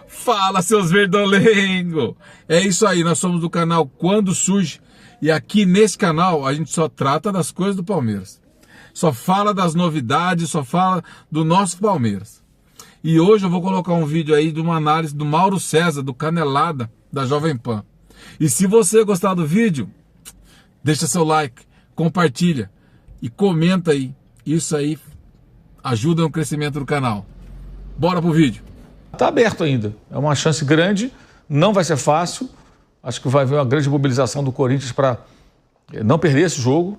Fala, seus verdolengo! É isso aí, nós somos do canal Quando Surge e aqui nesse canal a gente só trata das coisas do Palmeiras. Só fala das novidades, só fala do nosso Palmeiras. E hoje eu vou colocar um vídeo aí de uma análise do Mauro César, do Canelada, da Jovem Pan. E se você gostar do vídeo, deixa seu like, compartilha e comenta aí. Isso aí ajuda no crescimento do canal. Bora pro vídeo. Está aberto ainda. É uma chance grande, não vai ser fácil. Acho que vai haver uma grande mobilização do Corinthians para não perder esse jogo,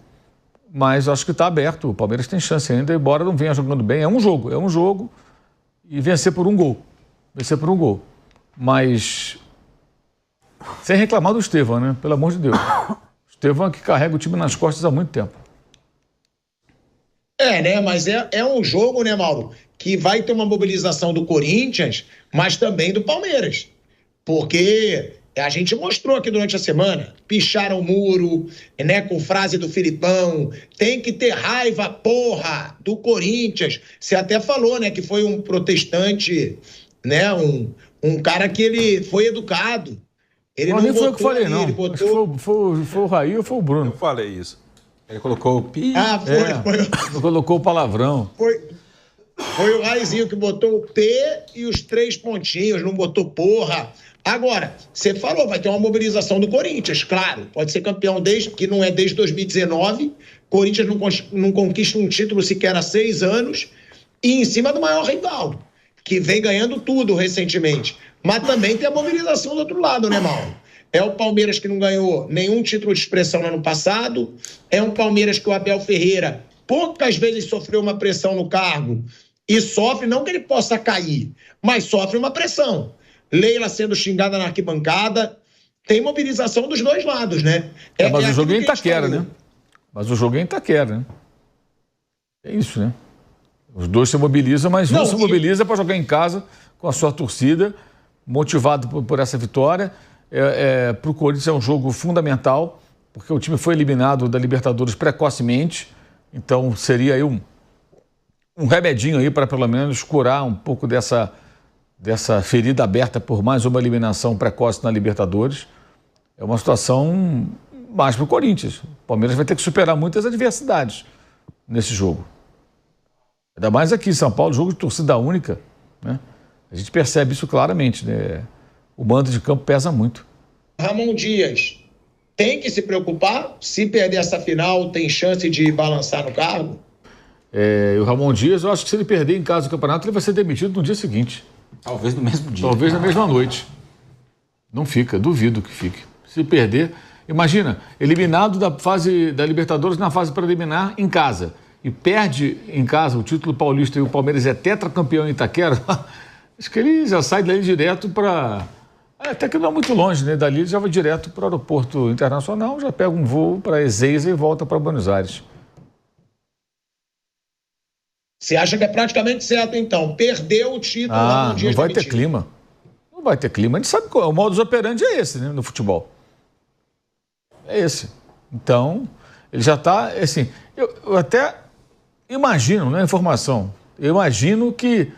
mas acho que está aberto. O Palmeiras tem chance ainda, embora não venha jogando bem. É um jogo e vencer por um gol. Vencer por um gol. Mas sem reclamar do Estevão, né? Pelo amor de Deus. O Estevão é que carrega o time nas costas há muito tempo. Né? Mas é um jogo, né, Mauro, que vai ter uma mobilização do Corinthians, mas também do Palmeiras. Porque a gente mostrou aqui durante a semana, picharam o muro, né, com frase do Filipão, tem que ter raiva, porra, do Corinthians. Você até falou, né, que foi um protestante, né, um cara que ele foi educado. Ele não nem foi eu que falei, ali, não. Ele botou... Foi o Raí ou foi o Bruno? Eu falei isso. Ele colocou o pi. Foi. Colocou o palavrão. Foi o Raizinho que botou o P e os 3 pontinhos, não botou porra. Agora, você falou, vai ter uma mobilização do Corinthians, claro. Pode ser campeão que não é desde 2019. Corinthians não conquista um título sequer há 6 anos. E em cima do maior rival, que vem ganhando tudo recentemente. Mas também tem a mobilização do outro lado, né, Mauro? É o Palmeiras que não ganhou nenhum título de expressão no ano passado. É um Palmeiras que o Abel Ferreira poucas vezes sofreu uma pressão no cargo. E sofre, não que ele possa cair, mas sofre uma pressão. Leila sendo xingada na arquibancada. Tem mobilização dos dois lados, né? Mas o jogo é em Itaquera, né? Mas o jogo é em Itaquera, né? É isso, né? Os dois se mobilizam, mas um se mobiliza para jogar em casa com a sua torcida, motivado por essa vitória. Para o Corinthians é um jogo fundamental, porque o time foi eliminado da Libertadores precocemente, então seria aí um remedinho aí para pelo menos curar um pouco dessa ferida aberta por mais uma eliminação precoce na Libertadores. É uma situação mais para o Corinthians. O Palmeiras vai ter que superar muitas adversidades nesse jogo. Ainda mais aqui em São Paulo, jogo de torcida única, né? A gente percebe isso claramente, né? O mando de campo pesa muito. Ramon Dias tem que se preocupar? Se perder essa final, tem chance de balançar no cargo? O Ramon Dias, eu acho que se ele perder em casa do campeonato, ele vai ser demitido no dia seguinte. Talvez no mesmo dia. Talvez na mesma noite. Não fica, duvido que fique. Se perder, imagina, eliminado da fase da Libertadores na fase preliminar em casa e perde em casa o título paulista e o Palmeiras é tetracampeão em Itaquera, acho que ele já sai dali direto para... Até que não é muito longe, né? Dali ele já vai direto para o aeroporto internacional, já pega um voo para Ezeiza e volta para Buenos Aires. Você acha que é praticamente certo, então? Perdeu o título lá no dia não vai ter clima. Não vai ter clima. A gente sabe qual é. O modus operandi é esse, né, no futebol. É esse. Então, ele já está, assim... Eu até imagino, né, informação, eu imagino que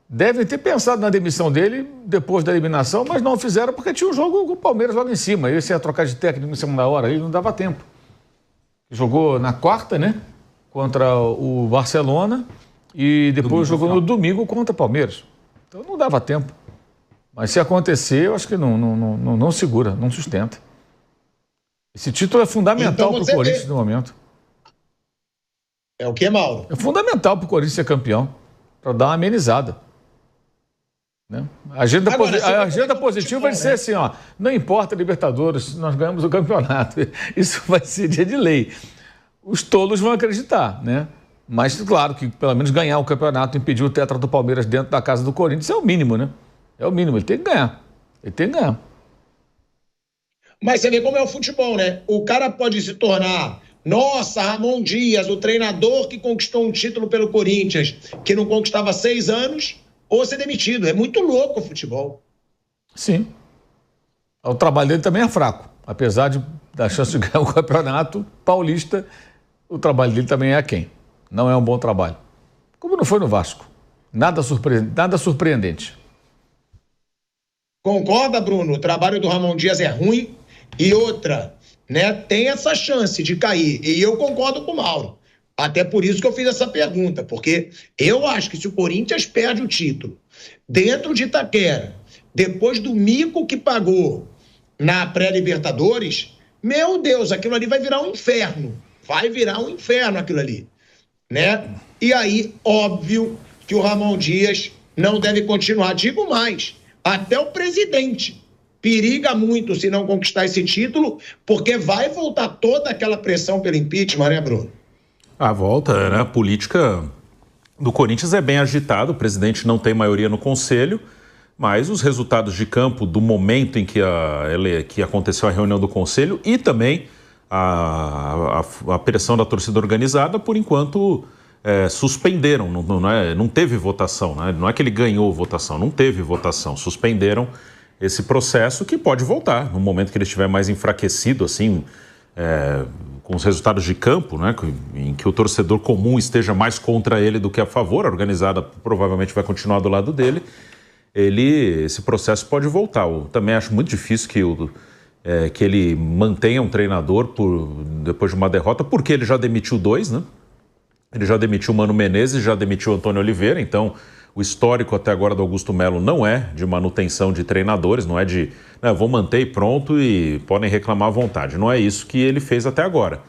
devem ter pensado na demissão dele depois da eliminação, mas não fizeram porque tinha um jogo com o Palmeiras logo em cima. Esse ia trocar de técnico em cima da hora, aí não dava tempo. Jogou na quarta, né, contra o Barcelona e depois jogou no domingo contra o Palmeiras. Então não dava tempo. Mas se acontecer, eu acho que não segura, não sustenta. Esse título é fundamental para o Corinthians no momento. É o que, Mauro? É fundamental para o Corinthians ser campeão, para dar uma amenizada. Né? A agenda positiva vai ser assim, ó, não importa Libertadores, nós ganhamos o campeonato. Isso vai ser dia de lei. Os tolos vão acreditar, né? Mas claro que pelo menos ganhar o campeonato, impedir o tetra do Palmeiras dentro da casa do Corinthians é o mínimo, né? É o mínimo, ele tem que ganhar. Ele tem que ganhar. Mas você vê como é o futebol, né? O cara pode se tornar, nossa, Ramon Dias, o treinador que conquistou um título pelo Corinthians, que não conquistava há 6 anos, ou ser demitido. É muito louco o futebol. Sim. O trabalho dele também é fraco. Apesar da chance de ganhar o campeonato paulista, o trabalho dele também é aquém. Não é um bom trabalho. Como não foi no Vasco. Nada surpreendente. Concorda, Bruno? O trabalho do Ramon Dias é ruim. E outra, né, tem essa chance de cair. E eu concordo com o Mauro. Até por isso que eu fiz essa pergunta, porque eu acho que se o Corinthians perde o título dentro de Itaquera, depois do mico que pagou na pré-Libertadores, meu Deus, aquilo ali vai virar um inferno. Vai virar um inferno aquilo ali, né? E aí, óbvio que o Ramon Dias não deve continuar. Digo mais, até o presidente periga muito se não conquistar esse título, porque vai voltar toda aquela pressão pelo impeachment, né, Bruno? A volta, né? A política do Corinthians é bem agitada, o presidente não tem maioria no conselho, mas os resultados de campo do momento em que aconteceu a reunião do conselho e também a pressão da torcida organizada, por enquanto, suspenderam, não teve votação, né? Não é que ele ganhou votação, não teve votação, suspenderam esse processo que pode voltar no momento que ele estiver mais enfraquecido, assim, com os resultados de campo, né, em que o torcedor comum esteja mais contra ele do que a favor, a organizada provavelmente vai continuar do lado dele, esse processo pode voltar. Eu também acho muito difícil que ele mantenha um treinador depois de uma derrota, porque ele já demitiu 2, né? Ele já demitiu o Mano Menezes, já demitiu o Antônio Oliveira, então o histórico até agora do Augusto Melo não é de manutenção de treinadores, não é de vou manter e pronto e podem reclamar à vontade. Não é isso que ele fez até agora.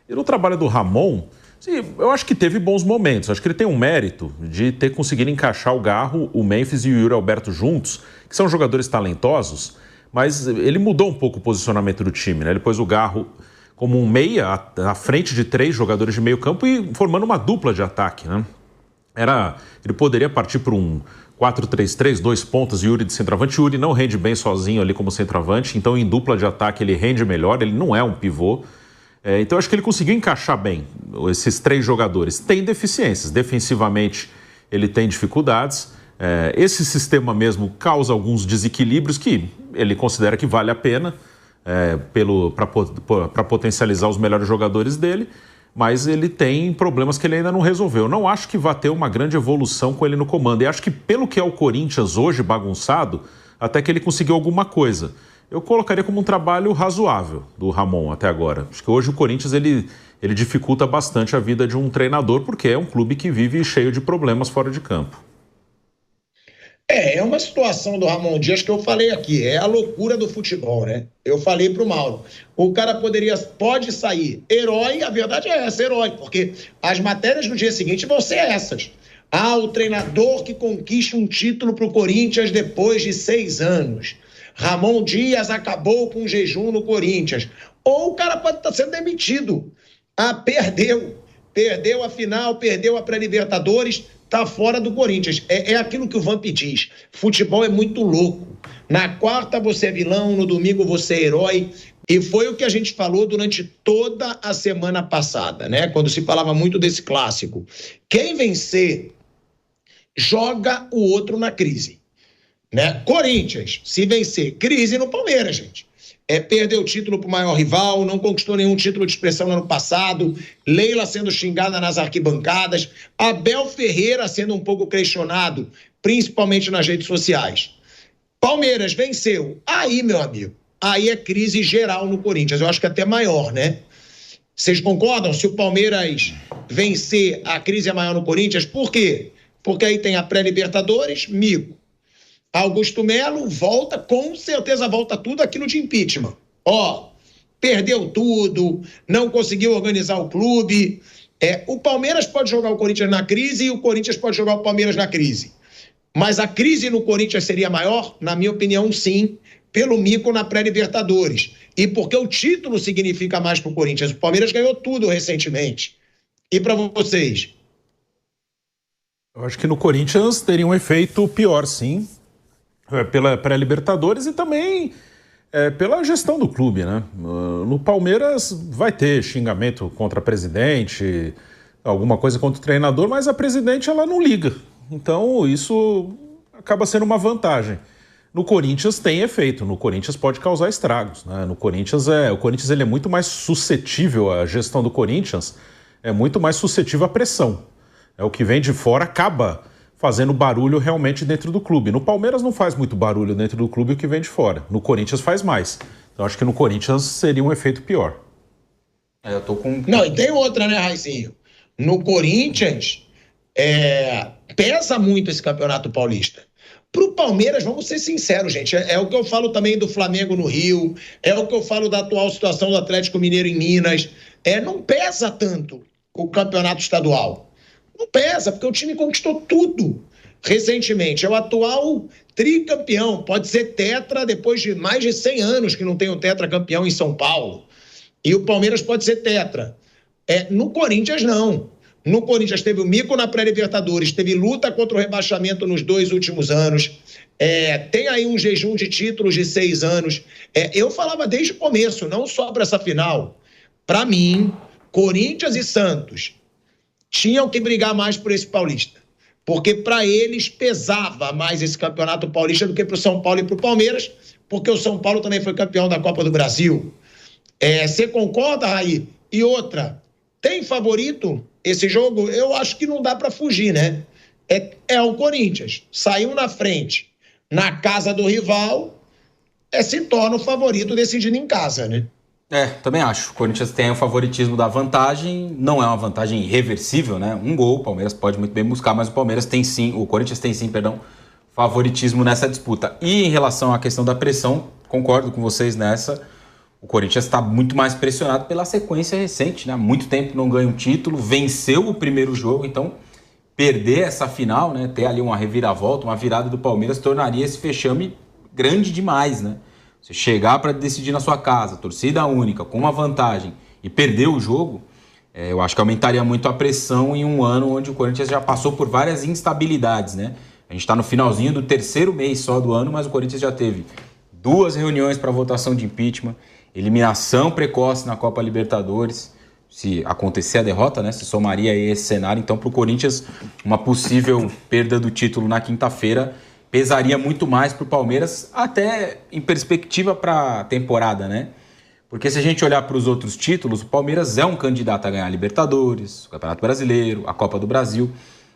E no trabalho do Ramon, sim, eu acho que teve bons momentos. Acho que ele tem um mérito de ter conseguido encaixar o Garro, o Memphis e o Yuri Alberto juntos, que são jogadores talentosos, mas ele mudou um pouco o posicionamento do time, né? Ele pôs o Garro como um meia à frente de 3 jogadores de meio campo e formando uma dupla de ataque, né? Ele poderia partir por um 4-3-3, 2 pontas, Yuri de centroavante. Yuri não rende bem sozinho ali como centroavante, então em dupla de ataque ele rende melhor, ele não é um pivô. Então acho que ele conseguiu encaixar bem esses 3 jogadores. Tem deficiências, defensivamente ele tem dificuldades. Esse sistema mesmo causa alguns desequilíbrios que ele considera que vale a pena para potencializar os melhores jogadores dele. Mas ele tem problemas que ele ainda não resolveu. Eu não acho que vai ter uma grande evolução com ele no comando. E acho que pelo que é o Corinthians hoje bagunçado, até que ele conseguiu alguma coisa. Eu colocaria como um trabalho razoável do Ramon até agora. Acho que hoje o Corinthians ele dificulta bastante a vida de um treinador, porque é um clube que vive cheio de problemas fora de campo. É uma situação do Ramon Dias que eu falei aqui, é a loucura do futebol, né? Eu falei pro Mauro, o cara pode sair herói, a verdade é essa, herói, porque as matérias no dia seguinte vão ser essas. O treinador que conquista um título pro Corinthians depois de 6 anos. Ramon Dias acabou com o jejum no Corinthians. Ou o cara pode estar sendo demitido. Perdeu a final, perdeu a pré-Libertadores, tá fora do Corinthians. É aquilo que o Vamp diz. Futebol é muito louco. Na quarta você é vilão, no domingo você é herói. E foi o que a gente falou durante toda a semana passada, né? Quando se falava muito desse clássico. Quem vencer, joga o outro na crise. Né? Corinthians, se vencer, crise no Palmeiras, gente. Perdeu o título para o maior rival, não conquistou nenhum título de expressão no ano passado, Leila sendo xingada nas arquibancadas, Abel Ferreira sendo um pouco questionado, principalmente nas redes sociais. Palmeiras venceu. Aí, meu amigo, aí é crise geral no Corinthians. Eu acho que até maior, né? Vocês concordam? Se o Palmeiras vencer, a crise é maior no Corinthians. Por quê? Porque aí tem a pré-Libertadores, mico. Augusto Melo volta, com certeza volta tudo aquilo de impeachment. Perdeu tudo, não conseguiu organizar o clube. O Palmeiras pode jogar o Corinthians na crise e o Corinthians pode jogar o Palmeiras na crise. Mas a crise no Corinthians seria maior? Na minha opinião, sim, pelo mico na pré-Libertadores. E porque o título significa mais para o Corinthians. O Palmeiras ganhou tudo recentemente. E para vocês? Eu acho que no Corinthians teria um efeito pior, sim. Pela pré-Libertadores e também pela gestão do clube, né? No Palmeiras vai ter xingamento contra a presidente, alguma coisa contra o treinador, mas a presidente ela não liga. Então isso acaba sendo uma vantagem. No Corinthians tem efeito, no Corinthians pode causar estragos, né? No Corinthians o Corinthians ele é muito mais suscetível, a gestão do Corinthians é muito mais suscetível à pressão. O que vem de fora acaba fazendo barulho realmente dentro do clube. No Palmeiras não faz muito barulho dentro do clube o que vem de fora. No Corinthians faz mais. Então acho que no Corinthians seria um efeito pior. Eu tô com... Não, e tem outra, né, Raizinho? No Corinthians, pesa muito esse Campeonato Paulista. Pro Palmeiras, vamos ser sinceros, gente, é o que eu falo também do Flamengo no Rio, é o que eu falo da atual situação do Atlético Mineiro em Minas. Não pesa tanto o Campeonato Estadual. Não pesa, porque o time conquistou tudo recentemente. É o atual tricampeão, pode ser tetra depois de mais de 100 anos que não tem um tetracampeão em São Paulo. E o Palmeiras pode ser tetra. No Corinthians, não. No Corinthians teve o mico na pré-Libertadores, teve luta contra o rebaixamento nos 2 últimos anos, tem aí um jejum de títulos de 6 anos. Eu falava desde o começo, não só para essa final. Para mim, Corinthians e Santos tinham que brigar mais por esse Paulista. Porque para eles pesava mais esse Campeonato Paulista do que para o São Paulo e para o Palmeiras, porque o São Paulo também foi campeão da Copa do Brasil. Você concorda, Raí? E outra, tem favorito esse jogo? Eu acho que não dá para fugir, né? É o Corinthians. Saiu na frente, na casa do rival, se torna o favorito decidindo em casa, né? Também acho. O Corinthians tem o favoritismo da vantagem, não é uma vantagem irreversível, né? Um gol, o Palmeiras pode muito bem buscar, mas o Corinthians tem sim, favoritismo nessa disputa. E em relação à questão da pressão, concordo com vocês nessa. O Corinthians está muito mais pressionado pela sequência recente, né? Há muito tempo não ganha um título, venceu o primeiro jogo, então perder essa final, né? Ter ali uma reviravolta, uma virada do Palmeiras, tornaria esse fechame grande demais, né? Você chegar para decidir na sua casa, torcida única, com uma vantagem e perder o jogo, eu acho que aumentaria muito a pressão em um ano onde o Corinthians já passou por várias instabilidades, né? A gente está no finalzinho do 3º mês só do ano, mas o Corinthians já teve 2 reuniões para votação de impeachment, eliminação precoce na Copa Libertadores, se acontecer a derrota, né? Se somaria aí esse cenário, então para o Corinthians uma possível perda do título na quinta-feira pesaria muito mais para o Palmeiras, até em perspectiva para a temporada, né? Porque se a gente olhar para os outros títulos, o Palmeiras é um candidato a ganhar a Libertadores, o Campeonato Brasileiro, a Copa do Brasil.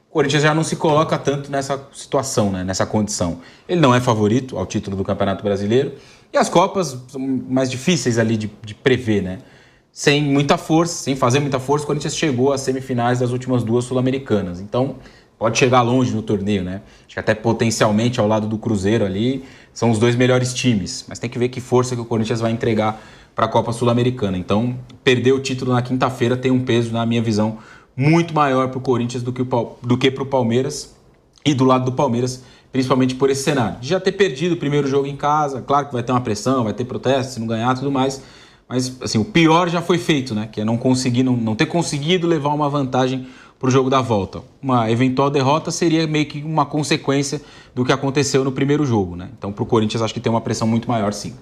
O Corinthians já não se coloca tanto nessa situação, né? Nessa condição. Ele não é favorito ao título do Campeonato Brasileiro e as Copas são mais difíceis ali de prever, né? Sem muita força, sem fazer muita força, o Corinthians chegou às semifinais das últimas 2 Sul-Americanas. Então, pode chegar longe no torneio, né? Acho que até potencialmente ao lado do Cruzeiro ali, são os 2 melhores times. Mas tem que ver que força que o Corinthians vai entregar para a Copa Sul-Americana. Então, perder o título na quinta-feira tem um peso, na minha visão, muito maior para o Corinthians do que para o Palmeiras. E do lado do Palmeiras, principalmente por esse cenário. De já ter perdido o primeiro jogo em casa, claro que vai ter uma pressão, vai ter protesto, se não ganhar, tudo mais. Mas, assim, o pior já foi feito, né? Que é não ter conseguido levar uma vantagem para o jogo da volta. Uma eventual derrota seria meio que uma consequência do que aconteceu no primeiro jogo, né? Então, para o Corinthians, acho que tem uma pressão muito maior, sim.